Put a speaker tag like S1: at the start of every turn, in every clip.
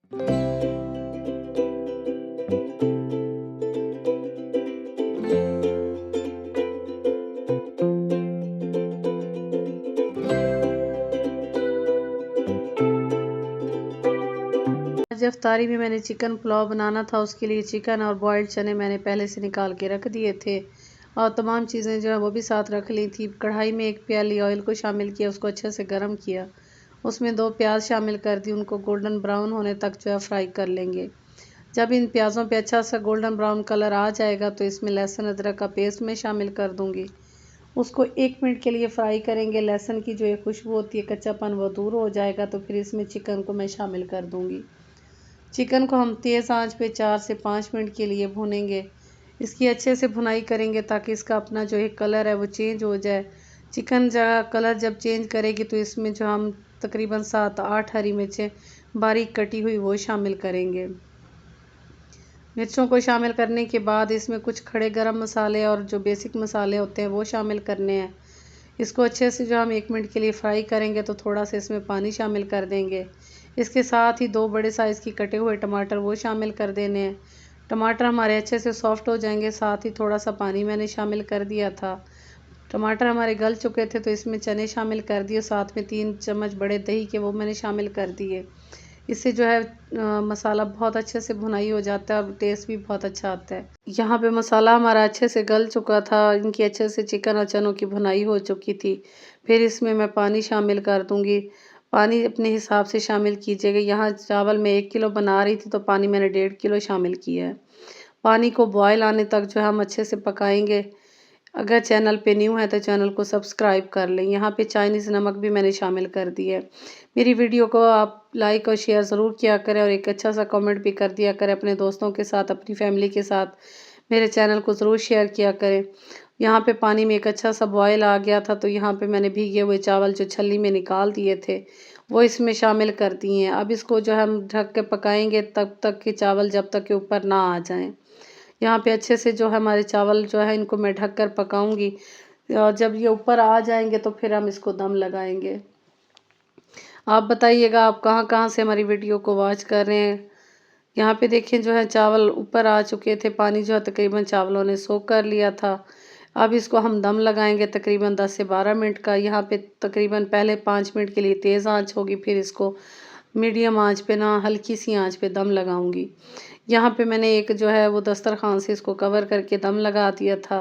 S1: आज इफ्तारी में मैंने चिकन पुलाव बनाना था। उसके लिए चिकन और बॉयल्ड चने मैंने पहले से निकाल के रख दिए थे और तमाम चीज़ें जो है वो भी साथ रख ली थी। कढ़ाई में 1 प्याली ऑयल को शामिल किया, उसको अच्छे से गर्म किया। उसमें 2 प्याज शामिल कर दी, उनको गोल्डन ब्राउन होने तक जो है फ्राई कर लेंगे। जब इन प्याज़ों पे अच्छा सा गोल्डन ब्राउन कलर आ जाएगा तो इसमें लहसुन अदरक का पेस्ट मैं शामिल कर दूँगी। उसको 1 मिनट के लिए फ्राई करेंगे। लहसुन की जो ये खुशबू होती है, कच्चापन, वो दूर हो जाएगा तो फिर इसमें चिकन को मैं शामिल कर दूँगी। चिकन को हम तेज़ आंच पे 4 से 5 मिनट के लिए भूनेंगे। इसकी अच्छे से भुनाई करेंगे ताकि इसका अपना जो है कलर है वो चेंज हो जाए। चिकन कलर जब चेंज करेगी तो इसमें जो हम तकरीबन 7-8 हरी मिर्चें बारीक कटी हुई वो शामिल करेंगे। मिर्चों को शामिल करने के बाद इसमें कुछ खड़े गरम मसाले और जो बेसिक मसाले होते हैं वो शामिल करने हैं। इसको अच्छे से जो हम 1 मिनट के लिए फ्राई करेंगे तो थोड़ा सा इसमें पानी शामिल कर देंगे। इसके साथ ही 2 बड़े साइज़ की कटे हुए टमाटर वो शामिल कर देने हैं। टमाटर हमारे अच्छे से सॉफ्ट हो जाएंगे। साथ ही थोड़ा सा पानी मैंने शामिल कर दिया था। टमाटर हमारे गल चुके थे तो इसमें चने शामिल कर दिए। साथ में 3 चम्मच बड़े दही के वो मैंने शामिल कर दिए। इससे जो है मसाला बहुत अच्छे से भुनाई हो जाता है और टेस्ट भी बहुत अच्छा आता है। यहाँ पे मसाला हमारा अच्छे से गल चुका था। इनकी अच्छे से चिकन और चनों की भुनाई हो चुकी थी। फिर इसमें मैं पानी शामिल कर दूँगी। पानी अपने हिसाब से शामिल कीजिएगा। यहाँ चावल मैं 1 किलो बना रही थी तो पानी मैंने 1.5 किलो शामिल किया है। पानी को बॉयल आने तक जो है हम अच्छे से पकाएंगे। अगर चैनल पे न्यू है तो चैनल को सब्सक्राइब कर लें। यहाँ पे चाइनीज़ नमक भी मैंने शामिल कर दिया है। मेरी वीडियो को आप लाइक और शेयर ज़रूर किया करें और एक अच्छा सा कमेंट भी कर दिया करें अपने दोस्तों के साथ, अपनी फैमिली के साथ। मेरे चैनल को ज़रूर शेयर किया करें। यहाँ पे पानी में एक अच्छा सा बॉयल आ गया था तो यहाँ पे मैंने भीगे हुए चावल जो छलनी में निकाल दिए थे वो इसमें शामिल कर दिए हैं। अब इसको जो हम ढक के पकाएंगे तब तक कि चावल जब तक के ऊपर ना आ जाएं। यहाँ पे अच्छे से जो हमारे चावल जो है इनको मैं ढक कर पकाऊंगी और जब ये ऊपर आ जाएंगे तो फिर हम इसको दम लगाएंगे। आप बताइएगा आप कहाँ कहाँ से हमारी वीडियो को वॉच कर रहे हैं। यहाँ पे देखें जो है चावल ऊपर आ चुके थे। पानी जो है तकरीबन चावलों ने सोख कर लिया था। अब इसको हम दम लगाएंगे तकरीबन 10 से 12 मिनट का। यहाँ पे तकरीबन पहले 5 मिनट के लिए तेज़ आंच होगी, फिर इसको मीडियम आंच पे ना हल्की सी आंच पे दम लगाऊंगी। यहाँ पे मैंने एक जो है वो दस्तरखान से इसको कवर करके दम लगा दिया था।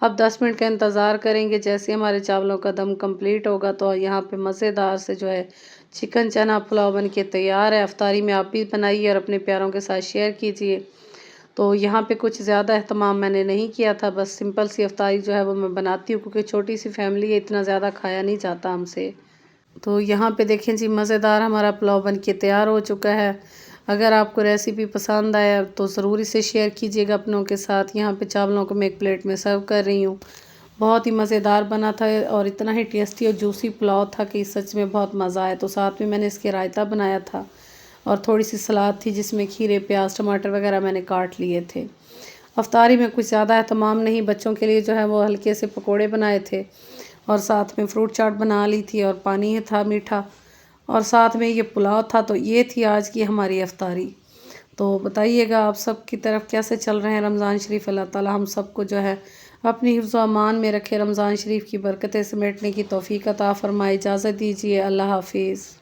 S1: अब 10 मिनट का इंतज़ार करेंगे। जैसे हमारे चावलों का दम कंप्लीट होगा तो यहाँ पे मज़ेदार से जो है चिकन चना पुलाव बन के तैयार है। अफ्तारी में आप भी बनाइए और अपने प्यारों के साथ शेयर कीजिए। तो यहाँ पे कुछ ज़्यादा अहतमाम मैंने नहीं किया था, बस सिंपल सी अफ्तारी जो है वो मैं बनाती हूँ क्योंकि छोटी सी फैमिली है, इतना ज़्यादा खाया नहीं जाता हमसे। तो यहाँ पे देखें जी मज़ेदार हमारा पुलाव बन के तैयार हो चुका है। अगर आपको रेसिपी पसंद आया तो ज़रूर इसे शेयर कीजिएगा अपनों के साथ। यहाँ पे चावलों को मैं एक प्लेट में सर्व कर रही हूँ। बहुत ही मज़ेदार बना था और इतना ही टेस्टी और जूसी पुलाव था कि सच में बहुत मज़ा आया। तो साथ में मैंने इसके रायता बनाया था और थोड़ी सी सलाद थी जिसमें खीरे, प्याज, टमाटर वगैरह मैंने काट लिए थे। अफ्तारी में कुछ ज़्यादा अहतमाम नहीं, बच्चों के लिए जो है वो हल्के से पकोड़े बनाए थे और साथ में फ्रूट चाट बना ली थी और पानी था मीठा और साथ में ये पुलाव था। तो ये थी आज की हमारी अफ्तारी। तो बताइएगा आप सब की तरफ कैसे चल रहे हैं रमज़ान शरीफ। अल्लाह ताला हम सबको जो है अपनी हिफ्ज़ व अमान में रखे, रमज़ान शरीफ की बरकतें समेटने की तौफ़ीक़ अता फ़रमाए। इजाज़त दीजिए, अल्लाह हाफ़िज़।